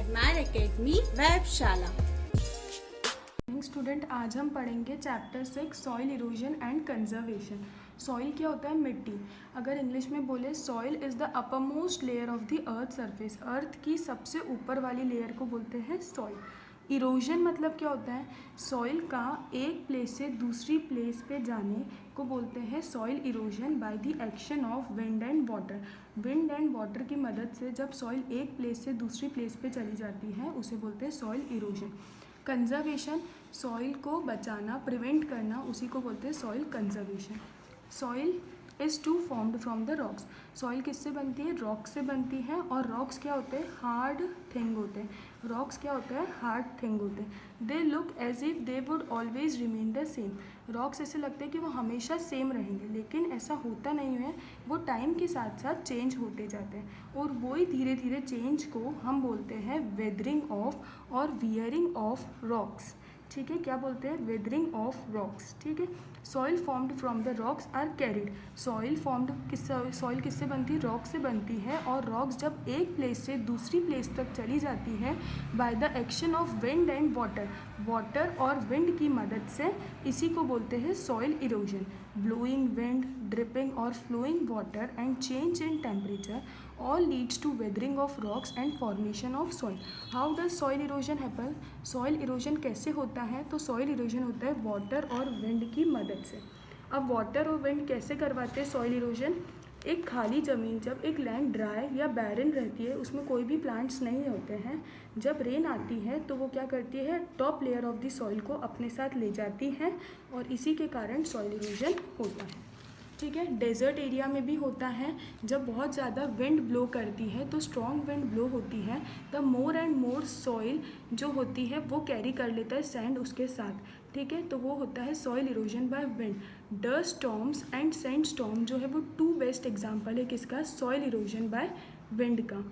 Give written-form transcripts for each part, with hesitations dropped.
Admire academy वेबशाला। Student, आज हम पढ़ेंगे chapter 6 soil erosion and conservation. Soil क्या होता है? मिट्टी। अगर इंग्लिश में बोले, soil is the upper most layer of the earth surface. Earth की सबसे ऊपर वाली लेयर को बोलते हैं सॉइल। इरोजन मतलब क्या होता है? सॉइल का एक प्लेस से दूसरी प्लेस पे जाने को बोलते हैं soil erosion bye the action of wind and water. Wind and water की मदद से जब सॉइल एक प्लेस से दूसरी प्लेस पे चली जाती है उसे बोलते हैं सॉइल इरोजन। कंजर्वेशन, सॉइल को बचाना, प्रिवेंट करना, उसी को बोलते हैं soil conservation. Soil is to formed from the rocks. Soil किससे बनती है? रॉक से बनती है। और रॉक्स क्या होते हैं? हार्ड थिंग होते हैं। रॉक्स क्या होते हैं? हार्ड थिंग होते हैं। They look as if they would always remain the same. Rocks ऐसे लगते हैं कि वो हमेशा सेम रहेंगे, लेकिन ऐसा होता नहीं है। वो टाइम के साथ साथ चेंज होते जाते हैं, और वही धीरे धीरे चेंज को हम बोलते हैं वेदरिंग ऑफ और वियरिंग ऑफ रॉक्स। ठीक है, क्या बोलते हैं? Weathering of rocks. ठीक है। Soil formed from the rocks are carried. Soil किससे बनती है? रॉक से बनती है। और रॉक्स जब एक प्लेस से दूसरी प्लेस तक चली जाती है by the action of wind and water, water और विंड की मदद से, इसी को बोलते हैं soil erosion. Blowing wind, dripping और flowing water and change in temperature all leads to weathering of rocks and formation of soil. How does soil erosion happen? soil erosion कैसे होता है? तो soil erosion होता है वाटर और wind की मदद से। अब वाटर और विंड कैसे करवाते हैं soil erosion? एक खाली ज़मीन, जब एक लैंड ड्राई या बैरन रहती है, उसमें कोई भी प्लांट्स नहीं होते हैं, जब रेन आती है तो वो क्या करती है? Top layer of the soil को अपने साथ ले जाती है, और इसी के कारण सॉइल इरोजन होता है। ठीक है। डेजर्ट एरिया में भी होता है। जब बहुत ज़्यादा विंड ब्लो करती है, तो स्ट्रॉन्ग विंड ब्लो होती है, तब मोर एंड मोर सॉइल जो होती है वो कैरी कर लेता है सैंड उसके साथ। ठीक है, तो वो होता है soil erosion by wind. Dust storms and sand storm जो है वो टू बेस्ट एग्जाम्पल है किसका? सॉइल इरोजन बाय विंड का।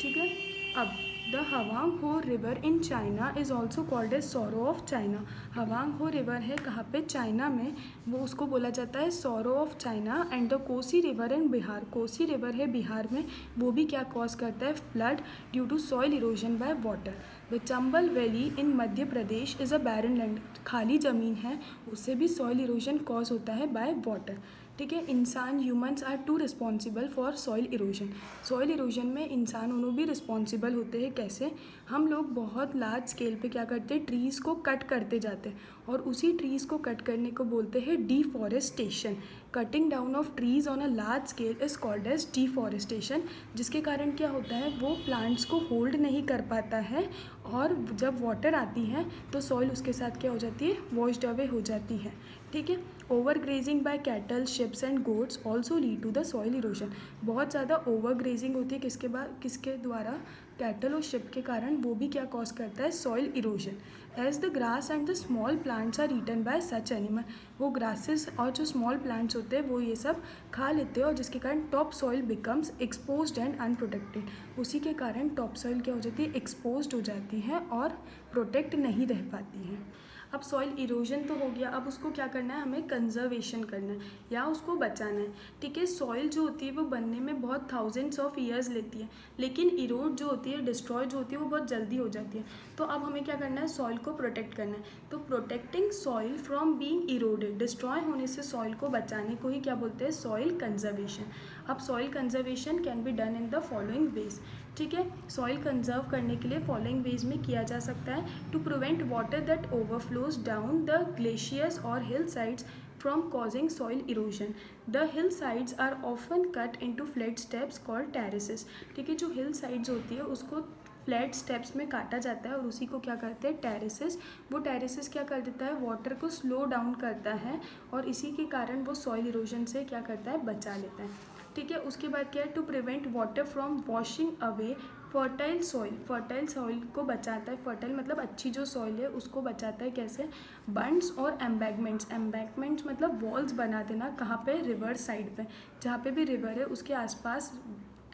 ठीक है। अब the Hwang Ho river in China is also called as sorrow of China. Hwang Ho river है कहाँ पे? चाइना में। वो उसको बोला जाता है sorrow of China. And the Kosi river in Bihar. Kosi river है बिहार में, वो भी क्या कॉज करता है? Flood due to soil erosion by water. The Chambal valley in Madhya Pradesh is a barren land. खाली ज़मीन है, उससे भी सॉइल इरोजन कॉज होता है बाय वाटर। ठीक है। इंसान, humans are too responsible for soil erosion. Soil erosion में इंसान उन्होंने भी रिस्पॉन्सिबल होते हैं। कैसे? हम लोग बहुत लार्ज स्केल पे क्या करते हैं? ट्रीज़ को कट करते जाते हैं, और उसी ट्रीज़ को कट करने को बोलते हैं deforestation. Cutting down of trees on a large scale is called as deforestation. जिसके कारण क्या होता है? वो प्लांट्स को होल्ड नहीं कर पाता है, और जब वाटर आती है तो सॉइल उसके साथ क्या हो जाती है? वॉश्ड अवे हो जाती है। ठीक है। Over grazing by cattle, sheeps and goats also lead to the soil erosion. बहुत ज़्यादा ओवर ग्रेजिंग होती है किसके द्वारा? कैटल और शिप के कारण। वो भी क्या कॉज करता है? Soil erosion. As the grass and the small plants are eaten by such animal. वो ग्रासेस और जो स्मॉल प्लांट्स होते हैं वो ये सब खा लेते हैं, और जिसके कारण top soil becomes exposed and unprotected. उसी के कारण टॉप सॉइल क्या हो जाती है? एक्सपोज्ड हो जाती है और प्रोटेक्ट नहीं रह पाती है। अब सॉइल इरोजन तो हो गया, अब उसको क्या करना है? हमें कंजर्वेशन करना है या उसको बचाना है। ठीक है। सॉइल जो होती है वो बनने में बहुत थाउजेंड्स ऑफ ईयर्स लेती है, लेकिन इरोड जो होती है, डिस्ट्रॉय जो होती है, वो बहुत जल्दी हो जाती है। तो अब हमें क्या करना है? सॉइल को प्रोटेक्ट करना है। तो protecting soil from being eroded, destroy होने से सॉइल को बचाने को ही क्या बोलते हैं? Soil conservation. अब soil conservation can be done in the following ways. ठीक है। सॉइल कंजर्व करने के लिए फॉलोइंग वेज में किया जा सकता है। To prevent water that overflows down the glaciers और hill sides from causing soil erosion. The hillsides are often cut into flat steps called terraces. ठीक है। जो हिल साइड्स होती है उसको फ्लैट स्टेप्स में काटा जाता है, और उसी को क्या करते हैं? टेरेसेस। वो टेरेसेस क्या कर देता है? वाटर को स्लो डाउन करता है, और इसी के कारण वो सॉइल इरोजन से क्या करता है? बचा लेता है। ठीक है। उसके बाद क्या है? To prevent water from washing away fertile soil. Fertile soil को बचाता है। फर्टाइल मतलब अच्छी जो सॉइल है उसको बचाता है। कैसे? बंड्स और एम्बैंकमेंट्स। एम्बैंकमेंट्स मतलब वॉल्स बना देना। कहाँ पे? रिवर साइड पे। जहाँ पे भी रिवर है उसके आसपास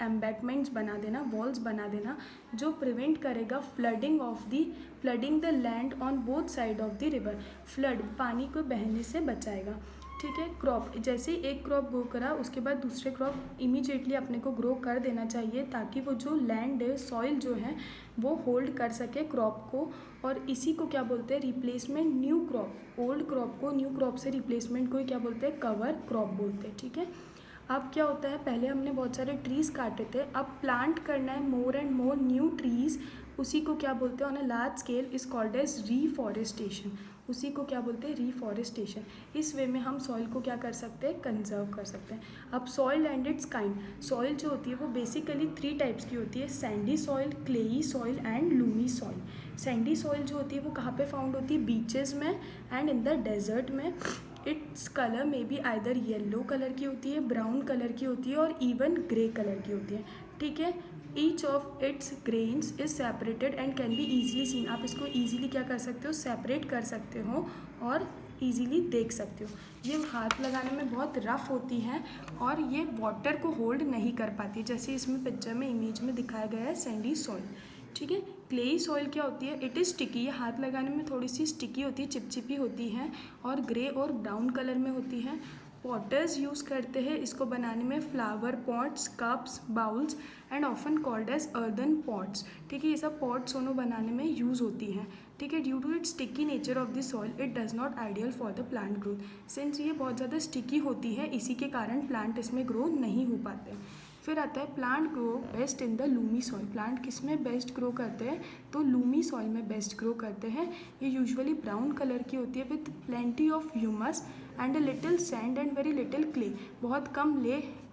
एम्बैंकमेंट्स बना देना, वॉल्स बना देना, जो प्रिवेंट करेगा flooding the land on both side of the river. Flood पानी को बहने से बचाएगा। ठीक है। क्रॉप, जैसे ही एक क्रॉप ग्रो करा उसके बाद दूसरे क्रॉप इमीडिएटली अपने को ग्रो कर देना चाहिए, ताकि वो जो लैंड है, सॉइल जो है वो होल्ड कर सके क्रॉप को। और इसी को क्या बोलते हैं, replacement new crop. Old crop को न्यू क्रॉप से रिप्लेसमेंट को ही क्या बोलते हैं, कवर क्रॉप बोलते हैं। ठीक है। अब क्या होता है, पहले हमने बहुत सारे ट्रीज़ काटे थे, अब प्लांट करना है more and more new trees. उसी को क्या बोलते हैं, on a large scale is called as reforestation. उसी को क्या बोलते हैं, रीफॉरेस्टेशन। इस वे में हम सॉइल को क्या कर सकते हैं, कंजर्व कर सकते हैं। अब soil and it's kind, soil जो होती है वो बेसिकली 3 टाइप्स की होती है, Sandy soil, clayey soil and Lumi soil. Sandy soil जो होती है वो कहाँ पे फाउंड होती है, बीचेस में एंड इन द डेजर्ट में। इट्स कलर में बी आइदर येलो कलर की होती है, ब्राउन कलर की होती है और इवन ग्रे कलर की होती है। ठीक है। Each of its grains is separated and can be easily seen. आप इसको ईजिली क्या कर सकते हो, सेपरेट कर सकते हो और ईजिली देख सकते हो। ये हाथ लगाने में बहुत रफ़ होती हैं और ये वाटर को होल्ड नहीं कर पाती, जैसे इसमें पिक्चर में इमेज में दिखाया गया है सैंडी सॉइल। ठीक है। क्लेई सॉइल क्या होती है, इट इज़ स्टिकी, ये हाथ लगाने में थोड़ी सी स्टिकी होती है, चिपचिपी होती है और ग्रे और ब्राउन कलर में होती है। पॉटर्स यूज़ करते हैं इसको बनाने में, flower pots, cups, bowls and often called as earthen pots. ठीक है। ये सब पॉट्स दोनों बनाने में यूज़ होती हैं। ठीक है। Due to it sticky nature of the soil it does not ideal for the plant growth. Since ये बहुत ज़्यादा स्टिकी होती है, इसी के कारण प्लांट इसमें ग्रो नहीं हो पाते। फिर आता है plant grow best in the Lumi soil. Plant किस में बेस्ट ग्रो करते हैं, तो लूमी सॉइल में बेस्ट ग्रो करते हैं। ये यूजुअली ब्राउन कलर की होती है with plenty of humus and a little sand and very little clay. बहुत कम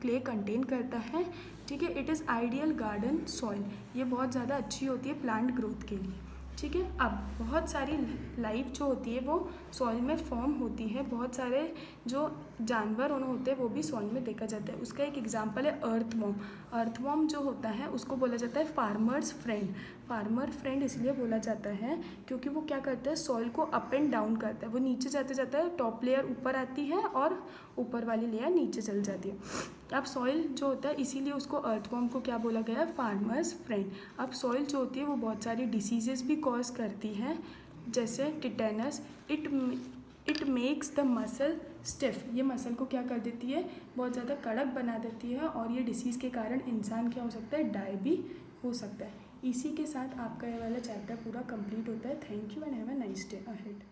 क्ले कंटेन करता है। ठीक है। It is ideal garden soil. ये बहुत ज़्यादा अच्छी होती है प्लांट ग्रोथ के लिए। ठीक है। अब बहुत सारी लाइफ जो होती है वो सॉइल में फॉर्म होती है, बहुत सारे जो जानवर होते हैं वो भी सॉइल में देखा जाता है। उसका एक एग्जांपल है अर्थवॉर्म। अर्थवॉर्म जो होता है उसको बोला जाता है फार्मर्स फ्रेंड। फार्मर फ्रेंड इसलिए बोला जाता है क्योंकि वो क्या करता है, सॉइल को अप एंड डाउन करता है। वो नीचे जाते जाता है, टॉप लेयर ऊपर आती है और ऊपर वाली लेयर नीचे चल जाती है। अब सॉइल जो होता है इसीलिए उसको अर्थवॉर्म को क्या बोला गया है, फार्मर्स फ्रेंड। अब सॉइल जो होती है वो बहुत सारी डिसीजेस भी कॉज करती हैं, जैसे tetanus. It makes the muscle stiff. ये मसल को क्या कर देती है, बहुत ज़्यादा कड़क बना देती है और ये डिसीज़ के कारण इंसान क्या हो सकता है, डाई भी हो सकता है। इसी के साथ आपका ये वाला चैप्टर पूरा कंप्लीट होता है। Thank you and have a nice day ahead.